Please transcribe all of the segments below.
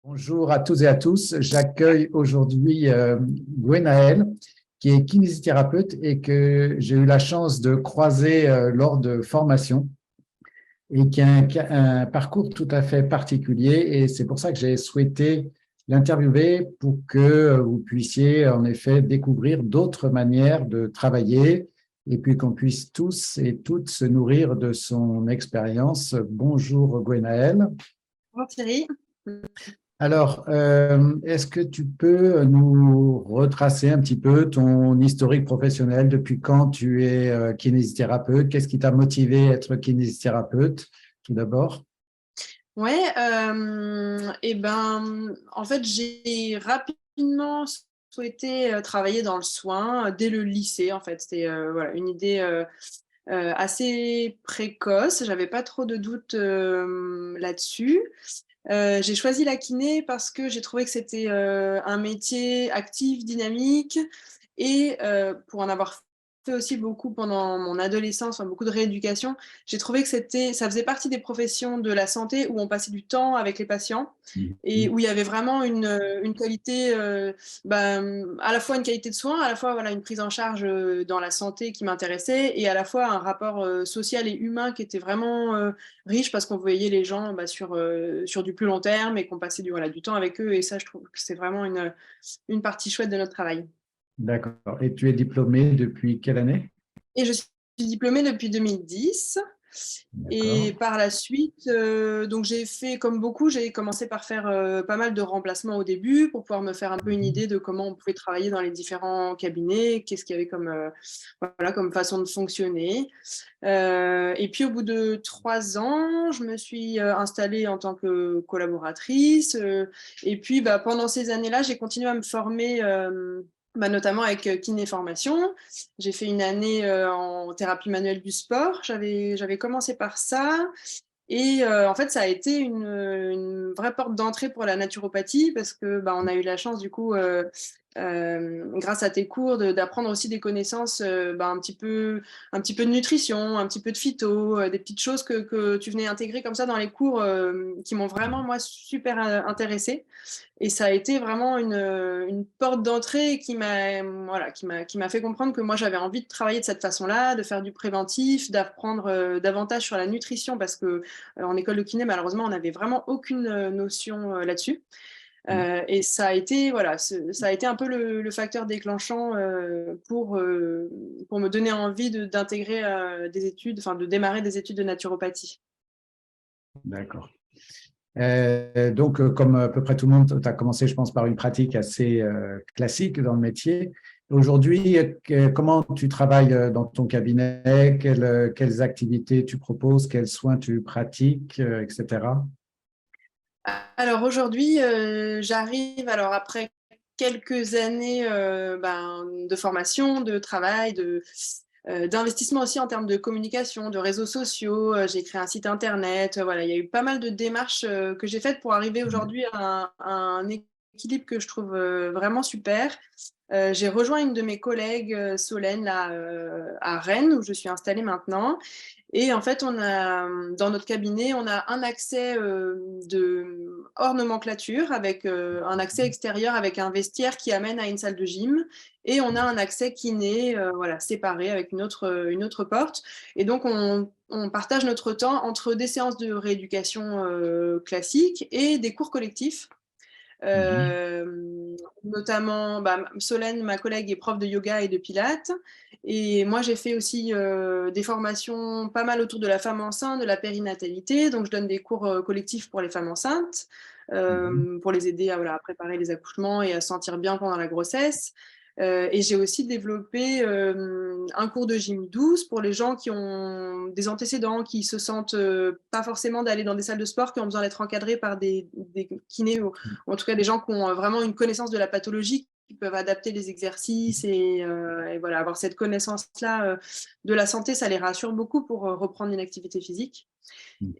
Bonjour à tous et à tous. J'accueille aujourd'hui Gwenaëlle, qui est kinésithérapeute et que j'ai eu la chance de croiser lors de formation et qui a un parcours tout à fait particulier. Et c'est pour ça que j'ai souhaité l'interviewer pour que vous puissiez en effet découvrir d'autres manières de travailler et puis qu'on puisse tous et toutes se nourrir de son expérience. Bonjour Gwenaëlle. Bonjour Thierry. Alors, est-ce que tu peux nous retracer un petit peu ton historique professionnel? Depuis quand tu es kinésithérapeute? Qu'est-ce qui t'a motivé à être kinésithérapeute, tout d'abord? Ouais, en fait, j'ai rapidement souhaité travailler dans le soin dès le lycée. En fait, c'était voilà, une idée assez précoce. J'avais pas trop de doutes là-dessus. J'ai choisi la kiné parce que j'ai trouvé que c'était un métier actif, dynamique et pour en avoir fait aussi beaucoup pendant mon adolescence, enfin beaucoup de rééducation, j'ai trouvé que ça faisait partie des professions de la santé où on passait du temps avec les patients et Mhm. où il y avait vraiment une qualité, à la fois une qualité de soins, à la fois voilà, une prise en charge dans la santé qui m'intéressait et à la fois un rapport social et humain qui était vraiment riche parce qu'on voyait les gens sur du plus long terme et qu'on passait voilà, du temps avec eux. Et ça, je trouve que c'est vraiment une partie chouette de notre travail. D'accord. Et tu es diplômé depuis quelle année? Et je suis diplômée depuis 2010. Et D'accord. par la suite, donc j'ai fait comme beaucoup, j'ai commencé par faire pas mal de remplacements au début pour pouvoir me faire un peu une Mhm. idée de comment on pouvait travailler dans les différents cabinets, qu'est-ce qu'il y avait comme, voilà, comme façon de fonctionner. Et puis au bout de 3 ans, je me suis installée en tant que collaboratrice. Et puis pendant ces années-là, j'ai continué à me former. Notamment avec kiné formation. J'ai fait une année en thérapie manuelle du sport. J'avais commencé par ça. Et en fait, ça a été une vraie porte d'entrée pour la naturopathie parce que on a eu la chance, du coup, grâce à tes cours, d'apprendre aussi des connaissances un petit peu de nutrition, un petit peu de phyto, des petites choses que tu venais intégrer comme ça dans les cours qui m'ont vraiment, moi, super intéressée. Et ça a été vraiment une porte d'entrée qui m'a fait comprendre que moi, j'avais envie de travailler de cette façon-là, de faire du préventif, d'apprendre davantage sur la nutrition parce que en école de kiné, malheureusement, on n'avait vraiment aucune notion là-dessus. Et ça a été, voilà, ça a été un peu le facteur déclenchant pour me donner envie d'intégrer des études, enfin de démarrer des études de naturopathie. D'accord. Donc, comme à peu près tout le monde, tu as commencé, je pense, par une pratique assez classique dans le métier. Aujourd'hui, comment tu travailles dans ton cabinet? Quelles activités tu proposes? Quels soins tu pratiques, etc. Alors aujourd'hui, j'arrive, alors après quelques années de formation, de travail, d'investissement aussi en termes de communication, de réseaux sociaux. J'ai créé un site internet. Voilà, il y a eu pas mal de démarches que j'ai faites pour arriver aujourd'hui à un équilibre que je trouve vraiment super. J'ai rejoint une de mes collègues, Solène, là, à Rennes, où je suis installée maintenant. Et en fait, dans notre cabinet, on a un accès hors nomenclature, avec un accès extérieur avec un vestiaire qui amène à une salle de gym. Et on a un accès kiné, voilà, séparé avec une autre porte. Et donc, on partage notre temps entre des séances de rééducation classiques et des cours collectifs. Mhm. Notamment, Solène, ma collègue, est prof de yoga et de pilates. Et moi, j'ai fait aussi des formations pas mal autour de la femme enceinte, de la périnatalité. Donc, je donne des cours collectifs pour les femmes enceintes, Mhm. pour les aider à, voilà, à préparer les accouchements et à se sentir bien pendant la grossesse. Et j'ai aussi développé un cours de gym douce pour les gens qui ont des antécédents, qui se sentent pas forcément d'aller dans des salles de sport, qui ont besoin d'être encadrés par des kinés ou en tout cas des gens qui ont vraiment une connaissance de la pathologie qui peuvent adapter les exercices et voilà, avoir cette connaissance-là de la santé, ça les rassure beaucoup pour reprendre une activité physique.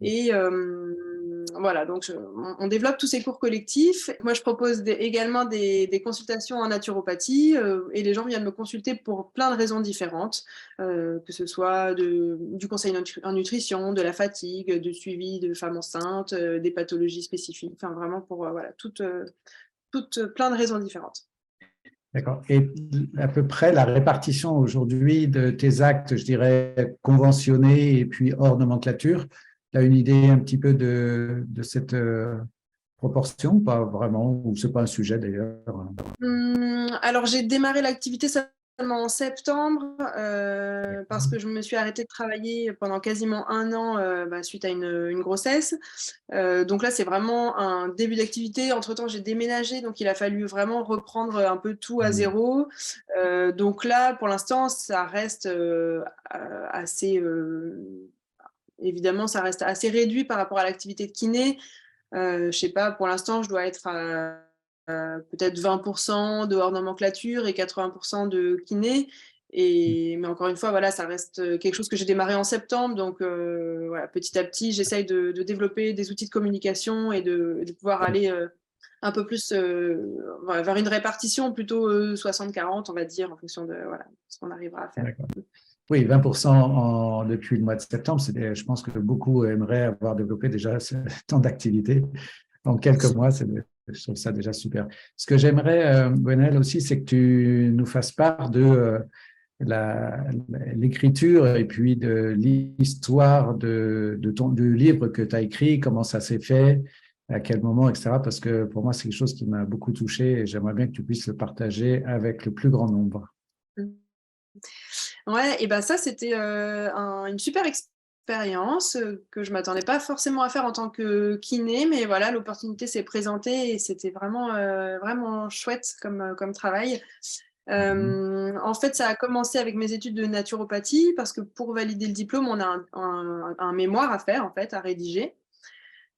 Et voilà, donc on développe tous ces cours collectifs. Moi, je propose également des consultations en naturopathie et les gens viennent me consulter pour plein de raisons différentes, que ce soit du conseil en nutrition, de la fatigue, du suivi de femmes enceintes, des pathologies spécifiques, enfin vraiment pour voilà, toutes plein de raisons différentes. D'accord. Et à peu près la répartition aujourd'hui de tes actes, je dirais, conventionnés et puis hors nomenclature, tu as une idée un petit peu de cette proportion? Pas vraiment, ou ce n'est pas un sujet d'ailleurs? Alors, j'ai démarré l'activité seulement en septembre parce que je me suis arrêtée de travailler pendant quasiment 1 an suite à une grossesse. Donc là, c'est vraiment un début d'activité. Entre-temps, j'ai déménagé, donc il a fallu vraiment reprendre un peu tout à zéro. Donc là, pour l'instant, ça reste assez… évidemment, ça reste assez réduit par rapport à l'activité de kiné. Je sais pas, pour l'instant, je dois être à peut-être 20% de hors nomenclature et 80% de kiné. Mais encore une fois, voilà, ça reste quelque chose que j'ai démarré en septembre. Donc, voilà, petit à petit, j'essaye de développer des outils de communication et de pouvoir aller un peu plus vers une répartition plutôt 60-40, on va dire, en fonction de voilà, ce qu'on arrivera à faire. D'accord. Oui, 20% depuis le mois de septembre, je pense que beaucoup aimeraient avoir développé déjà ce temps d'activité en quelques mois. Je trouve ça déjà super. Ce que j'aimerais, Gwenaëlle, aussi, c'est que tu nous fasses part de l'écriture et puis de l'histoire du livre que tu as écrit, comment ça s'est fait, à quel moment, etc. Parce que pour moi, c'est quelque chose qui m'a beaucoup touché et j'aimerais bien que tu puisses le partager avec le plus grand nombre. Ouais, et ben ça, c'était une super expérience que je ne m'attendais pas forcément à faire en tant que kiné, mais voilà, l'opportunité s'est présentée et c'était vraiment, vraiment chouette comme travail. En fait, ça a commencé avec mes études de naturopathie parce que pour valider le diplôme, on a un mémoire à faire, en fait, à rédiger.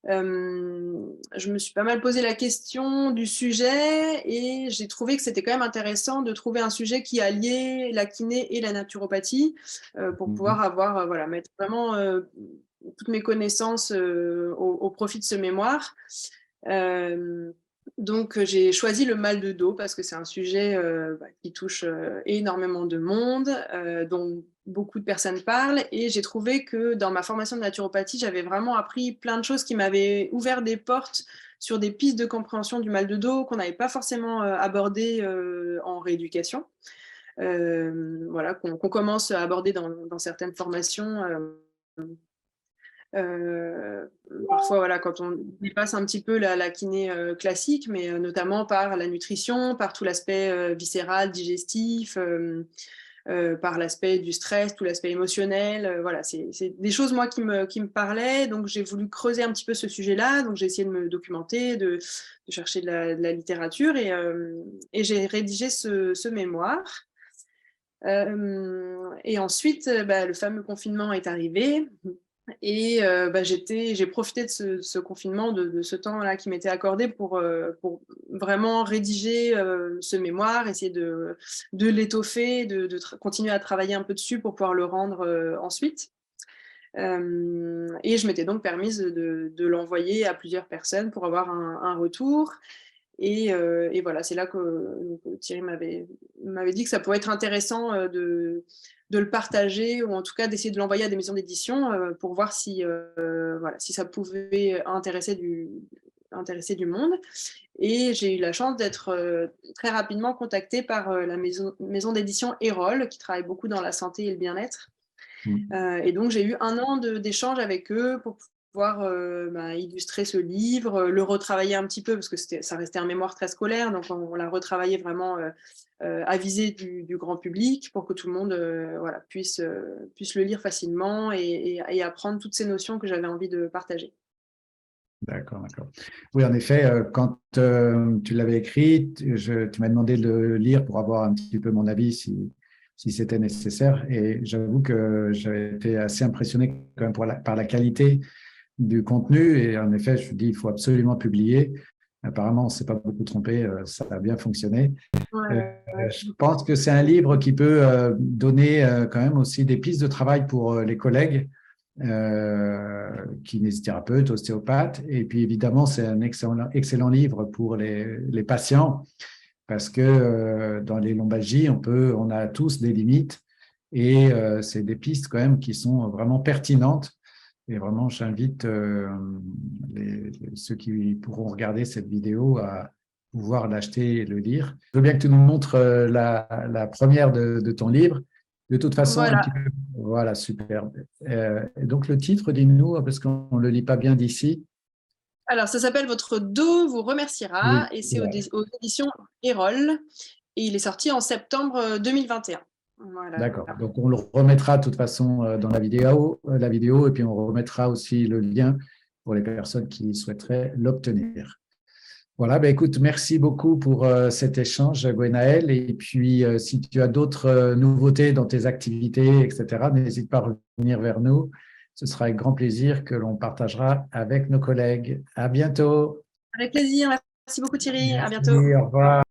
Je me suis pas mal posé la question du sujet et j'ai trouvé que c'était quand même intéressant de trouver un sujet qui alliait la kiné et la naturopathie pour pouvoir avoir, voilà, mettre vraiment toutes mes connaissances au profit de ce mémoire. Donc, j'ai choisi le mal de dos parce que c'est un sujet qui touche énormément de monde, dont beaucoup de personnes parlent. Et j'ai trouvé que dans ma formation de naturopathie, j'avais vraiment appris plein de choses qui m'avaient ouvert des portes sur des pistes de compréhension du mal de dos qu'on n'avait pas forcément abordées en rééducation. Voilà, qu'on commence à aborder dans certaines formations. Parfois, voilà, quand on dépasse un petit peu la kiné classique, mais notamment par la nutrition, par tout l'aspect viscéral, digestif, par l'aspect du stress, tout l'aspect émotionnel. Voilà, c'est des choses, moi, qui me parlaient. Donc, j'ai voulu creuser un petit peu ce sujet-là. Donc, j'ai essayé de me documenter, de chercher de la littérature et j'ai rédigé ce mémoire. Et ensuite, le fameux confinement est arrivé. Et j'ai profité de ce confinement, de ce temps-là qui m'était accordé pour vraiment rédiger ce mémoire, essayer de l'étoffer, de continuer à travailler un peu dessus pour pouvoir le rendre ensuite. Et je m'étais donc permise de l'envoyer à plusieurs personnes pour avoir un retour. Et voilà, c'est là que Thierry m'avait dit que ça pourrait être intéressant de le partager ou en tout cas d'essayer de l'envoyer à des maisons d'édition pour voir si ça pouvait intéresser du monde. Et j'ai eu la chance d'être très rapidement contactée par la maison d'édition Erol, qui travaille beaucoup dans la santé et le bien-être. Et donc, j'ai eu 1 an d'échange avec eux pour pouvoir illustrer ce livre, le retravailler un petit peu, parce que ça restait un mémoire très scolaire, donc on l'a retravaillé vraiment à visée du grand public pour que tout le monde puisse le lire facilement et apprendre toutes ces notions que j'avais envie de partager. D'accord, d'accord. Oui, en effet, quand tu l'avais écrit, tu m'as demandé de le lire pour avoir un petit peu mon avis si c'était nécessaire. Et j'avoue que j'avais été assez impressionné quand même par la qualité du contenu. Et en effet, je me dis, il faut absolument publier. Apparemment, on ne s'est pas beaucoup trompé, ça a bien fonctionné. Ouais. Je pense que c'est un livre qui peut donner quand même aussi des pistes de travail pour les collègues kinésithérapeutes, ostéopathes. Et puis évidemment, c'est un excellent livre pour les patients parce que dans les lombalgies, on a tous des limites et c'est des pistes quand même qui sont vraiment pertinentes. Et vraiment, j'invite ceux qui pourront regarder cette vidéo à pouvoir l'acheter et le lire. Je veux bien que tu nous montres la première de ton livre. De toute façon, un Voilà. petit peu. Voilà, super. Et donc, le titre, dis-nous, parce qu'on ne le lit pas bien d'ici. Alors, ça s'appelle Votre dos vous remerciera Oui, et c'est voilà. aux éditions Erol et il est sorti en septembre 2021. Voilà. D'accord. Donc, on le remettra de toute façon dans la vidéo, et puis on remettra aussi le lien pour les personnes qui souhaiteraient l'obtenir. Voilà, ben écoute, merci beaucoup pour cet échange, Gwenaël. Et puis, si tu as d'autres nouveautés dans tes activités, etc., n'hésite pas à revenir vers nous. Ce sera avec grand plaisir que l'on partagera avec nos collègues. À bientôt. Avec plaisir. Merci beaucoup Thierry. À Merci, bientôt. au revoir.